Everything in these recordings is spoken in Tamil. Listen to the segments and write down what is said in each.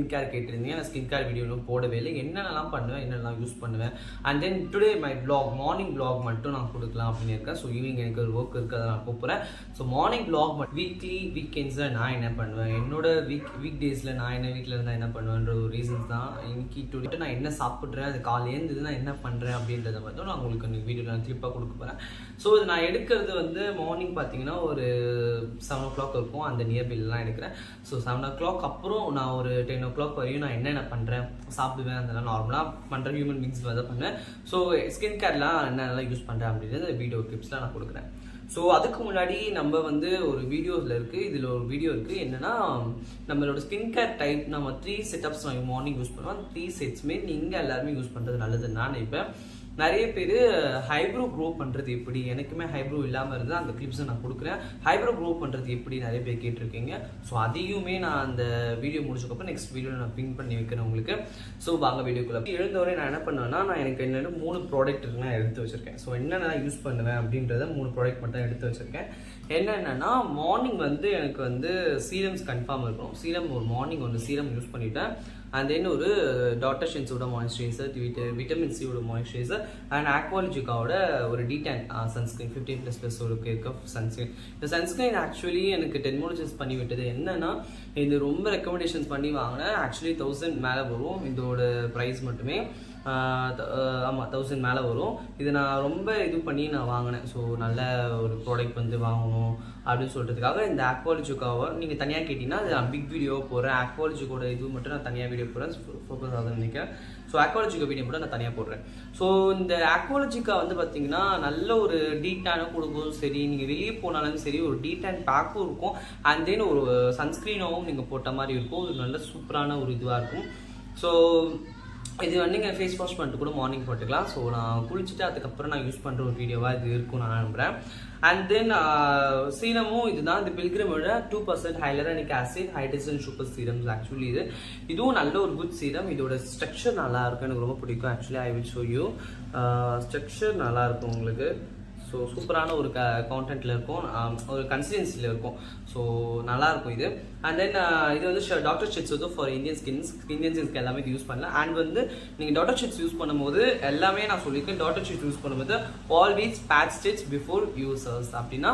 ஸ்கின் கேர் கேட்டிருந்தீங்க. நான் ஸ்கின் கேர் வீடியோ போடவே இல்லை. என்னென்னலாம் பண்ணுவேன், என்னென்னலாம் யூஸ் பண்ணுவேன், and then today my vlog morning vlog மட்டும் நான் கொடுக்கலாம் அப்படின்னு இருக்கேன். ஸோ ஈவினிங் எனக்கு ஒரு ஒர்க் இருக்குது, அதை நான் கூப்பிட்றேன். ஸோ மார்னிங் vlog வீக்லி வீக்கெண்ட்ஸில் நான் என்ன பண்ணுவேன், என்னோட வீக் டேஸில் நான் என்ன வீட்டில் இருந்தால் என்ன பண்ணுவேன்ற ஒரு ரீசன்ஸ் தான். இன்னைக்கு டுடே நான் என்ன சாப்பிட்றேன், அது காலையிலேருந்து நான் என்ன பண்ணுறேன் அப்படின்றத மட்டும் நான் உங்களுக்கு வீடியோ நான் கிளிப்பாக கொடுக்க போகிறேன். ஸோ இது நான் எடுக்கிறது வந்து மார்னிங் பார்த்தீங்கன்னா ஒரு 7 o'clock இருக்கும். அந்த நியர்பைலாம் எடுக்கிறேன். ஸோ 7 o'clock அப்புறம் நான் ஒரு 10 o'clock வரையும் நான் என்னென்ன பண்ணுறேன், சாப்பிடுவேன், அதெல்லாம் நார்மலாக பண்ணுற ஹியூமன் பீங்ஸ் தான் பண்ணுவேன். ஸோ ஸ்கின் கேர்லாம் என்னென்னலாம் யூஸ் பண்ணுறேன் அப்படின்றது வீடியோ டிப்ஸ்லாம் நான் கொடுக்குறேன். ஸோ அதுக்கு முன்னாடி நம்ம வந்து ஒரு வீடியோவில் இருக்குது, இதில் ஒரு வீடியோ இருக்குது. என்னென்னா நம்மளோட ஸ்கின் கேர் டைப் நம்ம 3 செட்டப்ஸ் நான் மார்னிங் யூஸ் பண்ணுவேன். 3 செட்ஸுமே நீங்கள் எல்லாருமே யூஸ் பண்ணுறது நல்லதுன்னு நான் நினைப்பேன். நிறைய பேர் ஹைப்ரோ க்ரோ பண்ணுறது எப்படி, எனக்குமே ஹைப்ரோ இல்லாமல் இருந்தால் அந்த கிளிப்ஸை நான் கொடுக்குறேன். ஹைப்ரோ க்ரோ பண்ணுறது எப்படி நிறைய பேர் கேட்டிருக்கீங்க. ஸோ அதையுமே நான் அந்த வீடியோ முடிச்சக்கப்புறம் நெக்ஸ்ட் வீடியோவில் நான் பின் பண்ணி வைக்கிறேன் உங்களுக்கு. ஸோ வாங்க வீடியோக்குள்ள. எழுந்தவரை நான் என்ன பண்ணுவேன்னா, நான் எனக்கு என்னென்ன 3 ப்ராடக்ட் நான் எடுத்து வச்சுருக்கேன். ஸோ என்னென்ன யூஸ் பண்ணுவேன் அப்படின்றத 3 ப்ராடக்ட் மட்டும் எடுத்து வச்சுருக்கேன். என்னென்னா மார்னிங் வந்து எனக்கு வந்து சீரம்ஸ் கன்ஃபார்ம் இருக்கும். சீரம் ஒரு மார்னிங் ஒரு சீரம் யூஸ் பண்ணிவிட்டேன். அண்ட் தென் ஒரு டாக்டர் ஷென்ஸோட மாய்ஸ்சரைசர், விட்டமின் சியோட மாய்ஸ்சரைசர், அண்ட் ஆக்வாலஜிக்காவோட ஒரு D10 சன்ஸ்கிரீன் 15++ ஒரு இருக்க சன்ஸ்கிரீன். இந்த சன்ஸ்கிரீன் ஆக்சுவலி எனக்கு டெர்மாலஜிஸ்ட் பண்ணி விட்டது. என்னன்னா இது ரொம்ப ரெக்கமெண்டேஷன்ஸ் பண்ணி வாங்கினேன். ஆக்சுவலி 1000 மேலே வரும் இதோட ப்ரைஸ் மட்டுமே. ஆமாம் 1000 மேலே வரும். இது நான் ரொம்ப இது பண்ணி நான் வாங்கினேன். ஸோ நல்ல ஒரு ப்ராடக்ட் வந்து வாங்கணும் அப்படின்னு சொல்கிறதுக்காக இந்த ஆக்வாலஜிக்காவை நீங்கள் தனியாக கேட்டிங்கன்னா அது நான் பிக் வீடியோ போடுறேன். ஆக்வாலஜிக்கோட இது மட்டும் நான் தனியாக வீடியோ போடுறேன், ஃபோக்கஸ் ஆகுதுன்னு நினைக்கிறேன். ஸோ ஆக்வாலஜிக்கா வீடியோ மட்டும் நான் தனியாக போடுறேன். ஸோ இந்த ஆக்வாலஜிக்கா வந்து பார்த்தீங்கன்னா நல்ல ஒரு D10 கொடுக்கும். சரி, நீங்கள் வெளியே போனாலும் சரி ஒரு D10 பேக்கும் இருக்கும். அண்ட் தென் ஒரு சன்ஸ்க்ரீனாகவும் நீங்கள் போட்ட மாதிரி இருக்கும். ஒரு நல்ல சூப்பரான ஒரு இதுவாக இருக்கும். ஸோ இது வந்து நீங்கள் ஃபேஸ் வாஷ் பண்ணிட்டு கூட மார்னிங் போட்டுக்கலாம். ஸோ நான் குளிச்சுட்டு அதுக்கப்புறம் நான் யூஸ் பண்ணுற ஒரு வீடியோவாக இது இருக்கும் நான் நம்புகிறேன். அண்ட் தென் சீரமும் இதுதான். இந்த பில்கிரிமோட 2% hyaluronic acid hydrogen super serums. Actually இதுவும் நல்ல ஒரு குட் சீரம். இதோட ஸ்ட்ரக்சர் நல்லா இருக்கும், எனக்கு ரொம்ப பிடிக்கும். Actually I will show you. Structure நல்லா இருக்கும் உங்களுக்கு. ஸோ சூப்பரான ஒரு கான்டென்ட்டில் இருக்கும், ஒரு கன்சிஸ்டன்சியில் இருக்கும். ஸோ நல்லாயிருக்கும் இது. அண்ட் தென் இது வந்து டாக்டர் ஷெட்ஸ் வந்து ஃபார் இந்தியன் ஸ்கின்ஸ்க்கு எல்லாமே இது யூஸ் பண்ணலாம். அண்ட் வந்து நீங்கள் டாக்டர் ஷெட்ஸ் யூஸ் பண்ணும்போது எல்லாமே நான் சொல்லியிருக்கேன். டாக்டர் ஷெட்ஸ் யூஸ் பண்ணும்போது always patch stitch before users. அப்படின்னா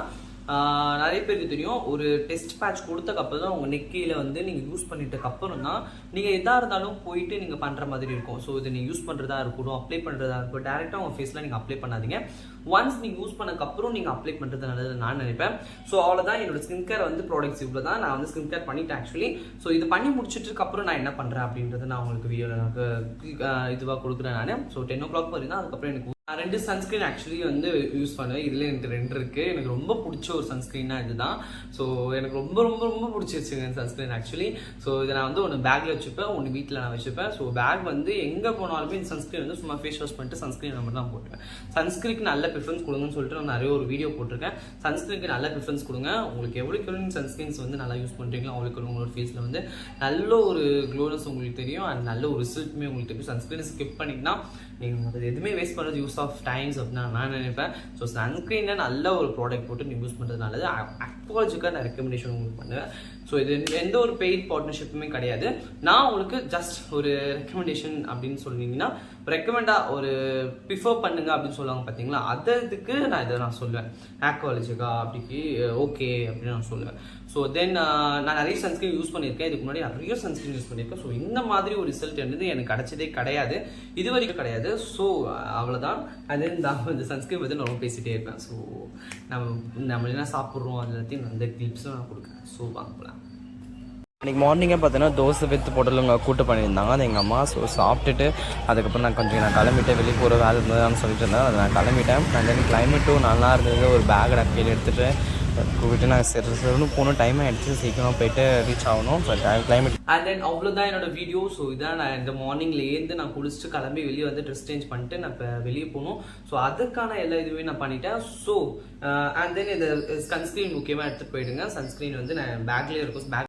நிறைய பேருக்கு தெரியும், ஒரு டெஸ்ட் பேட்ச் கொடுத்தக்கப்புறம் தான் உங்கள் நெக்கியில் வந்து நீங்கள் யூஸ் பண்ணிட்டதுக்கப்புறம் தான் நீங்கள் எதாக இருந்தாலும் போயிட்டு நீங்கள் பண்ணுற மாதிரி இருக்கும். ஸோ இதை நீங்கள் யூஸ் பண்ணுறதா இருக்கட்டும், அப்ளை பண்ணுறதா இருக்கட்டும், டேரெக்டாக உங்கள் ஃபேஸில் நீங்கள் அப்ளை பண்ணாதீங்க. ஒன்ஸ் நீங்கள் யூஸ் பண்ணக்கப்புறம் நீங்கள் அப்ளை பண்ணுறது நல்லது நான் நினைப்பேன். ஸோ அவ்வளோதான் என்னோட ஸ்கின் கேர் வந்து ப்ராடக்ட்ஸ் இவ்வளோ தான். நான் வந்து ஸ்கின் கேர் பண்ணிட்டேன் ஆக்சுவலி. ஸோ இது பண்ணி முடிச்சிட்டுக்கப்புறம் நான் என்ன பண்ணுறேன் அப்படின்றத நான் உங்களுக்கு வீடியோவில் இதுவாக கொடுக்குறேன் நான். ஸோ 10 o'clock வரையும் தான். அதுக்கப்புறம் எனக்கு 2 சன்ஸ்கிரீன் ஆக்சுவலி வந்து யூஸ் பண்ணுவேன். இதில் எனக்கு 2 இருக்குது. எனக்கு ரொம்ப பிடிச்ச ஒரு சன்ஸ்கிரீனா இதுதான். ஸோ எனக்கு ரொம்ப ரொம்ப ரொம்ப பிடிச்சிருச்சுங்க சன்ஸ்கிரீன் ஆக்சுவலி. ஸோ இதை நான் வந்து ஒன்று பேக்கில் வச்சுப்பேன், ஒன்று வீட்டில் நான் வச்சுப்பேன். ஸோ பேக் வந்து எங்கே போனாலுமே இந்த சன்ஸ்கிரீன் வந்து சும்மா ஃபேஸ் வாஷ் பண்ணிட்டு சன்ஸ்கிரீன் நம்பர் தான் போட்டுருவேன். சன்ஸ்கிரீனுக்கு நல்ல ப்ரிஃபரன்ஸ் கொடுங்கன்னு சொல்லிட்டு நான் நிறைய ஒரு வீடியோ போட்டிருக்கேன். சன்ஸ்கிரீனுக்கு நல்ல ப்ரிஃபரன்ஸ் கொடுங்க. உங்களுக்கு எவ்வளோக்கு சன்ஸ்கிரீன்ஸ் வந்து நல்லா யூஸ் பண்ணுறீங்களோ அவ்வளோக்கு உங்களோட ஃபேஸில் வந்து நல்ல ஒரு க்ளோனஸ் உங்களுக்கு தெரியும். அண்ட் நல்ல ஒரு ரிசல்ட்டுமே உங்களுக்கு தெரியும். சன்ஸ்கிரீனை ஸ்கிப் பண்ணிங்கன்னா நீங்கள் அது எதுவுமே வேஸ்ட் பண்ணுறது யூஸ் ஆஃப் டைம்ஸ் அப்படின்னு நான் நினைப்பேன். ஸோ சன்ஸ்கிரீனை நல்ல ஒரு ப்ராடக்ட் போட்டு நீங்கள் யூஸ் பண்ணுறது நல்லது. ஆக்வாலஜிக்காக நான் ரெக்கமெண்டேஷன் உங்களுக்கு பண்ணுவேன். ஸோ இது எந்த ஒரு பெய்ட் பார்ட்னர்ஷிப்புமே கிடையாது. நான் உங்களுக்கு ஜஸ்ட் ஒரு ரெக்கமெண்டேஷன் அப்படின்னு சொன்னீங்கன்னா ரெக்கமெண்டாக ஒரு ப்ரிஃபர் பண்ணுங்க அப்படின்னு சொல்லுவாங்க பார்த்தீங்களா, அதுக்கு நான் இதை நான் சொல்லுவேன். ஆக்வாலஜிக்கா அப்படிக்கு ஓகே அப்படின்னு நான் சொல்லுவேன். ஸோ தென் நான் நிறைய சன்ஸ்கிரீன் யூஸ் பண்ணியிருக்கேன். இதுக்கு முன்னாடி நிறைய சன்ஸ்கிரீன் யூஸ் பண்ணியிருக்கேன். ஸோ இந்த மாதிரி ஒரு ரிசல்ட் வந்து எனக்கு கிடைச்சதே கிடையாது, இது வரைக்கும் கிடையாது. ஸோ அவ்வளோதான். அது இந்த சன்ஸ்கிரீன் பற்றி நான் பேசிகிட்டே இருப்பேன். ஸோ நம்ம என்ன சாப்பிட்றோம் அது எல்லாத்தையும் அந்த கிளிப்ஸும் நான் கொடுக்குறேன். ஸோ வாங்க போகலாம். இன்றைக்கி மார்னிங்கே பார்த்தீங்கன்னா தோசை வித்து போட்டலுங்க கூட்டு பண்ணியிருந்தாங்க. அது எங்கள் அம்மா. ஸோ சாப்பிட்டுட்டு அதுக்கப்புறம் நான் கிளம்பிட்டேன். வெளியே போகிற வேலை இருந்ததுன்னு சொல்லிட்டு இருந்தேன். அதை நான் கிளம்பிட்டேன். அண்ட் தென் கிளைமேட்டும் நல்லா இருந்தது. ஒரு பேக் கீழே எடுத்துகிட்டு போயிட்டு நான் சரி போகணும். டைம் ஆகிடுச்சு, சீக்கிரமாக போயிட்டு ரீச் ஆகணும். ஸோ கிளைமேட் அண்ட் தென் அவ்வளோதான் என்னோட வீடியோ. ஸோ இதான் நான் இந்த மார்னிங்லேருந்து நான் குளிச்சுட்டு கிளம்பி வெளியே வந்து ட்ரெஸ் சேஞ்ச் பண்ணிட்டு நான் இப்போ வெளியே போகணும். ஸோ அதுக்கான எல்லா இதுவே நான் பண்ணிட்டேன். ஸோ அண்ட் தென் இந்த சன்ஸ்க்ரீன் முக்கியமாக எடுத்துகிட்டு போயிடுங்க. சன்ஸ்க்ரீன் வந்து நான் பேக்லேயே இருக்கும். பேக்